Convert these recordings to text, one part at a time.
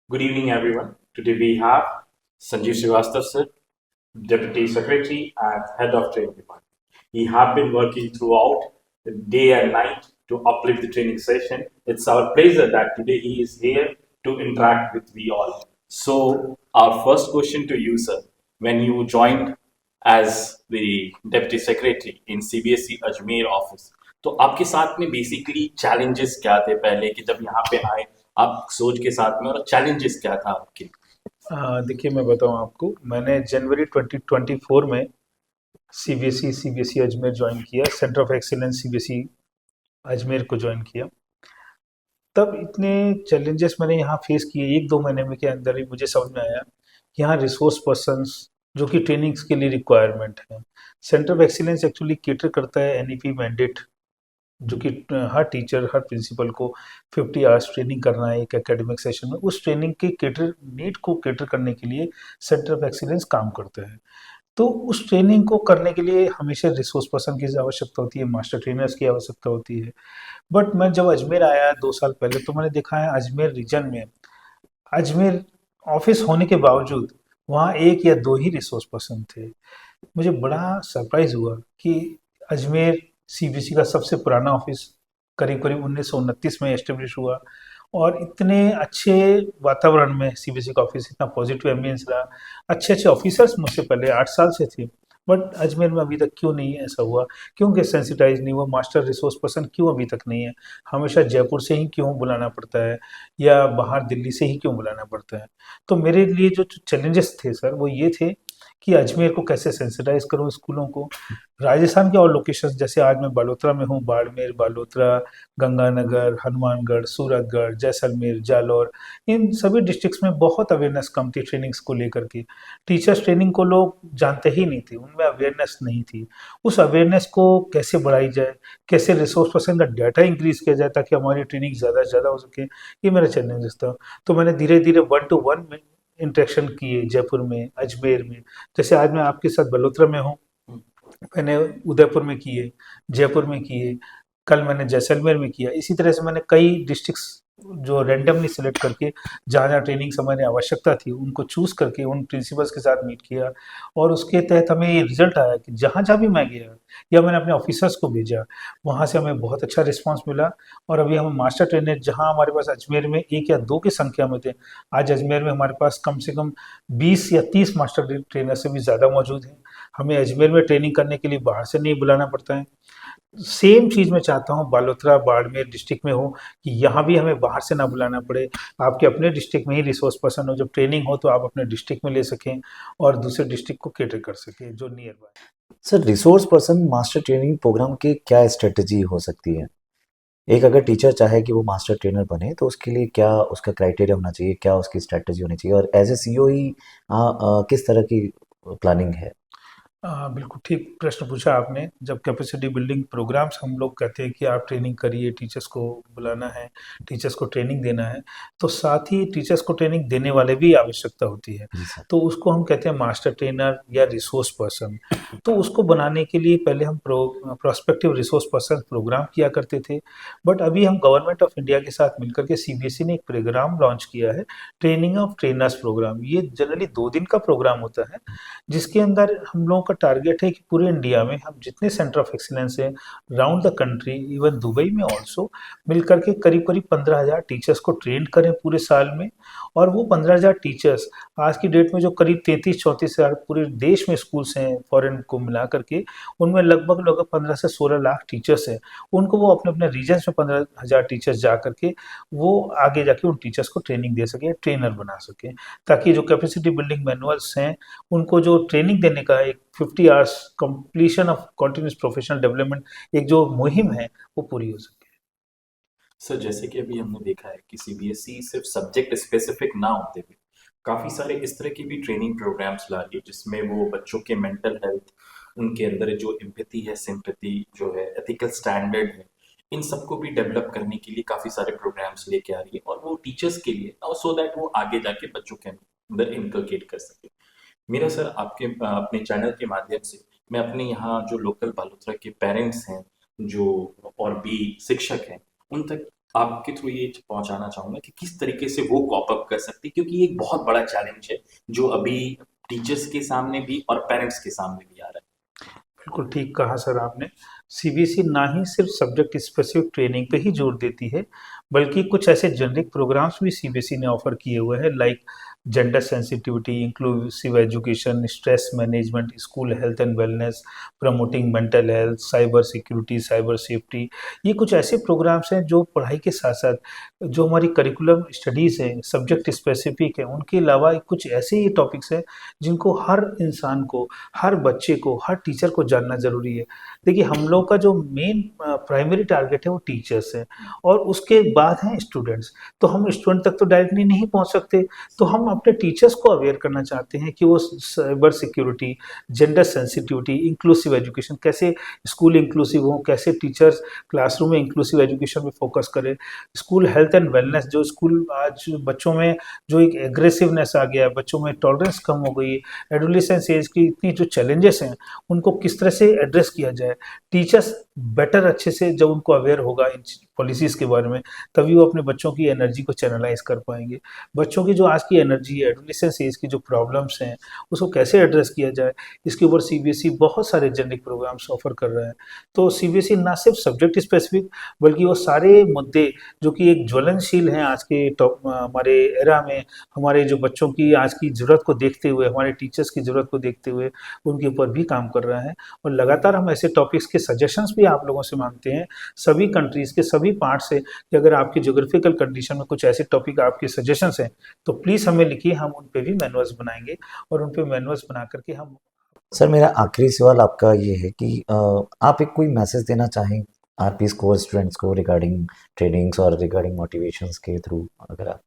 Good evening, everyone. Today we have Sanjeev Srivastav, sir, Deputy Secretary and Head of Training Department. He have been working throughout the day and night to uplift the training session. It's our pleasure that today he is here to interact with we all. So, our first question to you, sir, when you joined as the Deputy Secretary in CBSE Ajmer office, तो आपके साथ में basically challenges क्या थे पहले कि जब यहाँ पे आए आप सोच के साथ में, और चैलेंजेस क्या था आपके? देखिए मैं बताऊं आपको, मैंने जनवरी 2024 में सीबीएसई अजमेर ज्वाइन किया। Centre of excellence CBSE Ajmer को ज्वाइन किया। तब इतने चैलेंजेस मैंने यहाँ फेस किए, एक दो महीने में के अंदर ही मुझे समझ में आया कि यहाँ रिसोर्स पर्सन्स जो कि ट्रेनिंग्स के लिए रिक्वायरमेंट है। Centre of excellence actually cater करता है एनईपी मैंडेट, जो कि हर टीचर हर प्रिंसिपल को 50 आवर्स ट्रेनिंग करना है एक एकेडमिक सेशन में। उस ट्रेनिंग के केटर नीड को केटर करने के लिए सेंटर ऑफ एक्सीलेंस काम करता है। तो उस ट्रेनिंग को करने के लिए हमेशा रिसोर्स पर्सन की आवश्यकता होती है, मास्टर ट्रेनर्स की आवश्यकता होती है। बट मैं जब अजमेर आया 2 साल पहले, तो मैंने देखा है अजमेर रीजन में, अजमेर ऑफिस होने के बावजूद वहाँ एक या दो ही रिसोर्स पर्सन थे। मुझे बड़ा सरप्राइज हुआ कि अजमेर सीबीएसई का सबसे पुराना ऑफिस करीब करीब 1929 में एस्टेब्लिश हुआ, और इतने अच्छे वातावरण में सीबीएसई का ऑफिस, इतना पॉजिटिव एम्बियंस रहा। अच्छे अच्छे ऑफिसर्स मुझसे पहले 8 साल से थे, बट अजमेर में अभी तक क्यों नहीं ऐसा हुआ? क्योंकि सेंसिटाइज नहीं हुआ, मास्टर रिसोर्स पर्सन क्यों अभी तक नहीं है? हमेशा जयपुर से ही क्यों बुलाना पड़ता है, या बाहर दिल्ली से ही क्यों बुलाना पड़ता है? तो मेरे लिए जो चैलेंजेस थे सर, वो ये थे कि अजमेर को कैसे सेंसिटाइज करूँ स्कूलों को। राजस्थान के और लोकेशंस, जैसे आज मैं बालोतरा में हूँ, बाड़मेर, बालोतरा, गंगानगर, हनुमानगढ़, सूरतगढ़, जैसलमेर, जालौर, इन सभी डिस्ट्रिक्ट्स में बहुत अवेयरनेस कम थी ट्रेनिंग्स को लेकर के। टीचर्स ट्रेनिंग को लोग जानते ही नहीं थे, उनमें अवेयरनेस नहीं थी। उस अवेयरनेस को कैसे बढ़ाई जाए, कैसे रिसोर्स पर्सन का डाटा इंक्रीज किया जाए ताकि हमारी ट्रेनिंग ज़्यादा से ज़्यादा हो सके, ये मेरा चैलेंजेस था। तो मैंने धीरे धीरे 1 to 1 में इंटरेक्शन किए जयपुर में, अजमेर में। जैसे आज मैं आपके साथ बलोत्रा में हूँ, मैंने उदयपुर में किए, जयपुर में किए, कल मैंने जैसलमेर में किया। इसी तरह से मैंने कई डिस्ट्रिक्ट्स जो रैंडमली सिलेक्ट करके, जहाँ जहाँ ट्रेनिंग हमारी आवश्यकता थी, उनको चूज करके उन प्रिंसिपल्स के साथ मीट किया। और उसके तहत हमें ये रिजल्ट आया कि जहाँ जहाँ भी मैं गया या मैंने अपने ऑफिसर्स को भेजा, वहाँ से हमें बहुत अच्छा रिस्पॉन्स मिला। और अभी हम मास्टर ट्रेनर, जहाँ हमारे पास अजमेर में एक या दो की संख्या में थे, आज अजमेर में हमारे पास कम से कम 20 या 30 मास्टर ट्रेनर से भी ज़्यादा मौजूद हैं। हमें अजमेर में ट्रेनिंग करने के लिए बाहर से नहीं बुलाना पड़ता है। सेम चीज़ मैं चाहता हूँ बालोतरा, बाड़मेर डिस्ट्रिक्ट में हो, कि यहाँ भी हमें बाहर से ना बुलाना पड़े। आपके अपने डिस्ट्रिक्ट में ही रिसोर्स पर्सन हो, जब ट्रेनिंग हो तो आप अपने डिस्ट्रिक्ट में ले सकें और दूसरे डिस्ट्रिक्ट को कैटर कर सकें जो nearby. Sir, resource person master training program की क्या स्ट्रेटजी हो सकती है? एक अगर टीचर चाहे कि वो मास्टर ट्रेनर बने तो उसके लिए क्या उसका क्राइटेरिया होना चाहिए, क्या उसकी स्ट्रेटजी होनी चाहिए, और एज ए सीओई किस तरह की प्लानिंग है? बिल्कुल ठीक प्रश्न पूछा आपने। जब कैपेसिटी बिल्डिंग प्रोग्राम्स हम लोग कहते हैं कि आप ट्रेनिंग करिए, टीचर्स को बुलाना है, टीचर्स को ट्रेनिंग देना है, तो साथ ही टीचर्स को ट्रेनिंग देने वाले भी आवश्यकता होती है। जी सर। तो उसको हम कहते हैं मास्टर ट्रेनर या रिसोर्स पर्सन। तो उसको बनाने के लिए पहले हम प्रोस्पेक्टिव रिसोर्स पर्सन प्रोग्राम किया करते थे। बट अभी हम गवर्नमेंट ऑफ इंडिया के साथ मिलकर के सीबीएसई ने एक प्रोग्राम लॉन्च किया है, ट्रेनिंग ऑफ ट्रेनर्स प्रोग्राम। ये जनरली 2 दिन का प्रोग्राम होता है, जिसके अंदर हम लोगों का टारगेट है कि पूरे इंडिया में हम जितने सेंटर ऑफ एक्सीलेंस हैं round the country, even Dubai में ऑल्सो, मिलकर के करीब करीब 15,000 टीचर्स को ट्रेन करें पूरे साल में। और वो 15,000 टीचर्स आज की डेट में जो करीब 33-34 हज़ार पूरे देश में स्कूल्स हैं फॉरेन को मिला करके, उनमें लगभग लगभग 15 से 16 लाख टीचर्स हैं। उनको वो अपने अपने रीजन्स में 15,000 टीचर्स जा करके वो आगे जाके उन टीचर्स को ट्रेनिंग दे सकें, ट्रेनर बना सकें, ताकि जो कैपेसिटी बिल्डिंग मैनुअल्स हैं उनको जो ट्रेनिंग देने का एक 50 hours completion of continuous professional development एक जो मुहिम है वो पूरी हो सके। सर, जैसे कि अभी हमने देखा है कि सीबीएसई सिर्फ सब्जेक्ट स्पेसिफिक ना होते हुए काफ़ी सारे इस तरह की भी ट्रेनिंग प्रोग्राम्स ला रही है जिसमें वो बच्चों के मेंटल हेल्थ, उनके अंदर जो एम्पैथी है, सिंपैथी जो है, एथिकल स्टैंडर्ड है, इन सबको भी डेवलप करने के लिए काफ़ी सारे प्रोग्राम्स लेके आ रही है, और वो टीचर्स के लिए, और सो दैट वो आगे जाके बच्चों के अंदर इनकलकेट कर सके। मेरा सर आपके अपने चैनल के माध्यम से मैं अपने यहाँ जो लोकल बालोतरा के पेरेंट्स हैं, जो और भी शिक्षक हैं, उन तक आपके थ्रू ये पहुंचाना चाहूंगा कि किस तरीके से वो कॉप अप कर सकती है, क्योंकि ये एक बहुत बड़ा चैलेंज है जो अभी टीचर्स के सामने भी और पेरेंट्स के सामने भी आ रहा है। बिल्कुल ठीक कहा सर आपने। सीबीएसई ना ही सिर्फ सब्जेक्ट स्पेसिफिक ट्रेनिंग पे ही जोर देती है, बल्कि कुछ ऐसे जेनरिक प्रोग्राम्स भी सीबीएसई ने ऑफर किए हुए हैं, like gender sensitivity, inclusive education, stress management, school health and wellness, promoting mental health, cyber security, cyber safety. ये कुछ ऐसे प्रोग्राम्स हैं जो पढ़ाई के साथ साथ जो हमारी करिकुलम स्टडीज़ है, सब्जेक्ट स्पेसिफिक है, उनके अलावा कुछ ऐसे ही टॉपिक्स हैं जिनको हर इंसान को, हर बच्चे को, हर टीचर को जानना ज़रूरी है। देखिए, हम लोग का जो मेन प्राइमरी टारगेट है वो टीचर्स है, और उसके बाद हैं स्टूडेंट्स। तो हम स्टूडेंट तक तो डायरेक्टली नहीं पहुंच सकते, तो हम अपने टीचर्स को अवेयर करना चाहते हैं कि वो cyber security, gender sensitivity, inclusive education, कैसे स्कूल इंक्लूसिव हो, कैसे टीचर्स क्लासरूम में इंक्लूसिव एजुकेशन में फोकस करें, स्कूल हेल्थ एंड वेलनेस, जो स्कूल आज बच्चों में जो एक एग्रेसिवनेस आ गया है, बच्चों में टॉलरेंस कम हो गई है, एडोलेसेंस एज की इतनी जो चैलेंजेस हैं उनको किस तरह से एड्रेस किया जाए। टीचर्स बेटर अच्छे से जब उनको अवेयर होगा इन पॉलिसीज के बारे में, तभी वो अपने बच्चों की एनर्जी को चैनलाइज कर पाएंगे। बच्चों की जो आज की एनर्जी है, एडोलेसेंस एज की जो प्रॉब्लम्स हैं, उसको कैसे एड्रेस किया जाए, इसके ऊपर सीबीएसई बहुत सारे जेनरिक प्रोग्राम्स ऑफर कर रहा है। तो सीबीएसई ना सिर्फ सब्जेक्ट स्पेसिफिक, बल्कि वो सारे मुद्दे जो कि एक ज्वलनशील हैं आज के हमारे एरा में, हमारे जो बच्चों की आज की ज़रूरत को देखते हुए, हमारे टीचर्स की ज़रूरत को देखते हुए, उनके ऊपर भी काम कर रहा है। और लगातार हम ऐसे टॉपिक्स के सजेशंस भी आप लोगों से मांगते हैं, सभी कंट्रीज़ के सभी पार्ट से, कि अगर आपकी ज्योग्राफिकल कंडीशन में कुछ ऐसे टॉपिक आपके सजेशंस हैं तो प्लीज़ हमें लिखिए, हम उन पे भी मैनुअल्स बनाएंगे, और उन पे मैनुअल्स बना करके हम। सर, मेरा आखिरी सवाल आपका ये है कि आप एक कोई मैसेज देना चाहें आरपी स्कोर स्टूडेंट्स को रिगार्डिंग ट्रेनिंग्स और रिगार्डिंग मोटिवेशंस के थ्रू, अगर आप।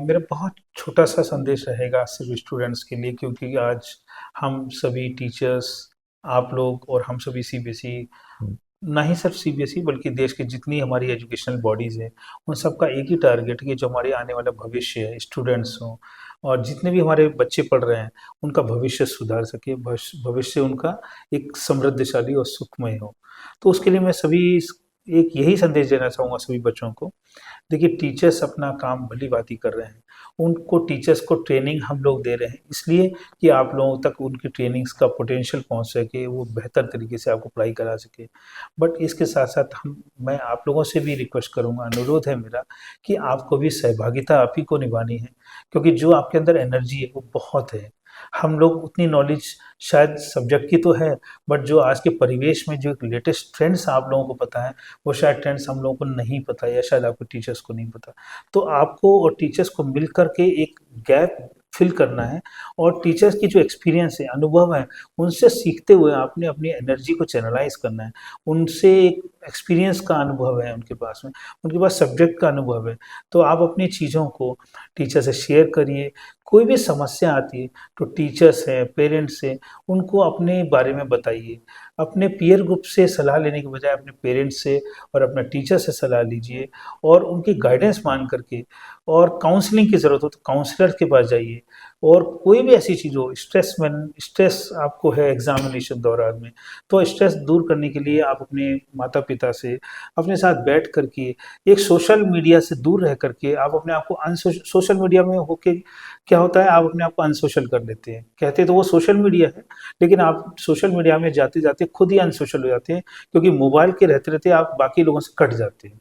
मेरा बहुत छोटा सा संदेश रहेगा सिर्फ स्टूडेंट्स के लिए, क्योंकि आज हम सभी टीचर्स, आप लोग और हम सभी सीबीएसई, ना ही सिर्फ सीबीएसई बल्कि देश की जितनी हमारी एजुकेशनल बॉडीज़ हैं, उन सबका एक ही टारगेट है कि जो हमारे आने वाला भविष्य है, स्टूडेंट्स हों और जितने भी हमारे बच्चे पढ़ रहे हैं, उनका भविष्य सुधार सके, भविष्य उनका एक समृद्धशाली और सुखमय हो। तो उसके लिए मैं सभी एक यही संदेश देना चाहूँगा सभी बच्चों को। देखिए, टीचर्स अपना काम भली-भाँति कर रहे हैं। उनको टीचर्स को ट्रेनिंग हम लोग दे रहे हैं, इसलिए कि आप लोगों तक उनकी ट्रेनिंग्स का पोटेंशियल पहुँच सके, वो बेहतर तरीके से आपको पढ़ाई करा सके। बट इसके साथ-साथ मैं आप लोगों से भी रिक्वेस्ट करूँगा, अनुरोध है मेरा, कि आपको भी सहभागिता आप ही को निभानी है, क्योंकि जो आपके अंदर एनर्जी है वो बहुत है। हम लोग उतनी नॉलेज शायद सब्जेक्ट की तो है, बट जो आज के परिवेश में जो एक लेटेस्ट ट्रेंड्स आप लोगों को पता है, वो शायद ट्रेंड्स हम लोगों को नहीं पता, या शायद आपके टीचर्स को नहीं पता। तो आपको और टीचर्स को मिल कर के एक गैप फिल करना है, और टीचर्स की जो एक्सपीरियंस है, अनुभव है, उनसे सीखते हुए आपने अपनी एनर्जी को चैनलाइज करना है। उनसे एक एक्सपीरियंस का अनुभव है उनके पास में, उनके पास सब्जेक्ट का अनुभव है, तो आप अपनी चीज़ों को टीचर से शेयर करिए। कोई भी समस्या आती है तो टीचर्स हैं, पेरेंट्स हैं, उनको अपने बारे में बताइए। अपने पीयर ग्रुप से सलाह लेने के बजाय अपने पेरेंट्स से और अपने टीचर से सलाह लीजिए, और उनकी गाइडेंस मान करके, और काउंसलिंग की ज़रूरत हो तो काउंसलर के पास जाइए। और कोई भी ऐसी चीज़ हो, स्ट्रेस आपको है एग्जामिनेशन दौरान में, तो स्ट्रेस दूर करने के लिए आप अपने माता पिता से अपने साथ बैठ करके, एक सोशल मीडिया से दूर रह करके, आप अपने आप को सोशल मीडिया में होके क्या होता है, आप अपने आप को अनसोशल कर लेते हैं, कहते तो वो सोशल मीडिया है, लेकिन आप सोशल मीडिया में जाते जाते खुद ही अनसोशल हो जाते हैं, क्योंकि मोबाइल के रहते रहते आप बाकी लोगों से कट जाते हैं।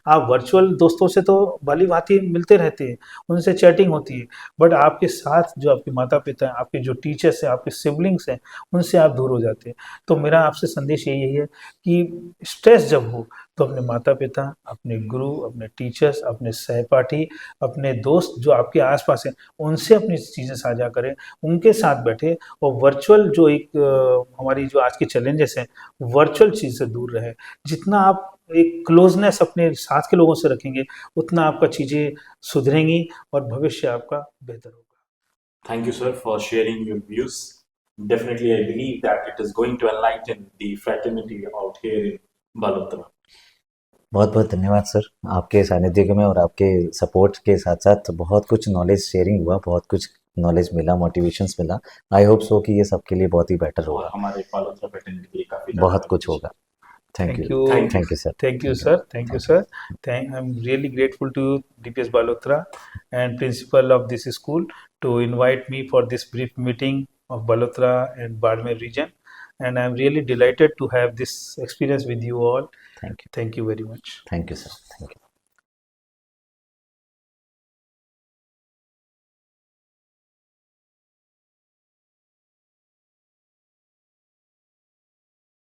आप वर्चुअल दोस्तों से तो भली भांति मिलते रहते हैं, उनसे चैटिंग होती है, बट आपके साथ जो आपके माता पिता हैं, आपके जो टीचर्स हैं, आपके सिबलिंग्स हैं, उनसे आप दूर हो जाते हैं। तो मेरा आपसे संदेश यही है कि स्ट्रेस जब हो तो अपने माता पिता, अपने गुरु, अपने टीचर्स, अपने सहपाठी, अपने दोस्त जो आपके आसपास हैं, उनसे अपनी चीज़ें साझा करें, उनके साथ बैठे, और वर्चुअल जो एक हमारी जो आज की चैलेंजेस हैं, वर्चुअल चीज़ से दूर रहे। जितना आप एक क्लोजनेस अपने साथ के लोगों से रखेंगे, उतना आपका चीज़ें सुधरेंगी और भविष्य आपका बेहतर होगा। Thank you, sir, for sharing your views. Definitely, I believe that it is going to enlighten the fraternity out here in Balodra. बहुत बहुत धन्यवाद सर, आपके सानिध्य में और आपके सपोर्ट के साथ साथ बहुत कुछ नॉलेज शेयरिंग हुआ, बहुत कुछ नॉलेज मिला, मोटिवेशंस मिला। आई होप सो कि ये सबके लिए बहुत ही बेटर और होगा, हमारे बालोद्रा fraternity के लिए काफी बहुत कुछ होगा। Thank you. Thank Thank you, sir. Thank you, sir. Thank you, sir. I'm really grateful to you, DPS Balotra, and principal of this school, to invite me for this brief meeting of Balotra and Barmer region. And I'm really delighted to have this experience with you all. Thank you. Thank you very much. Thank you, sir. Thank you.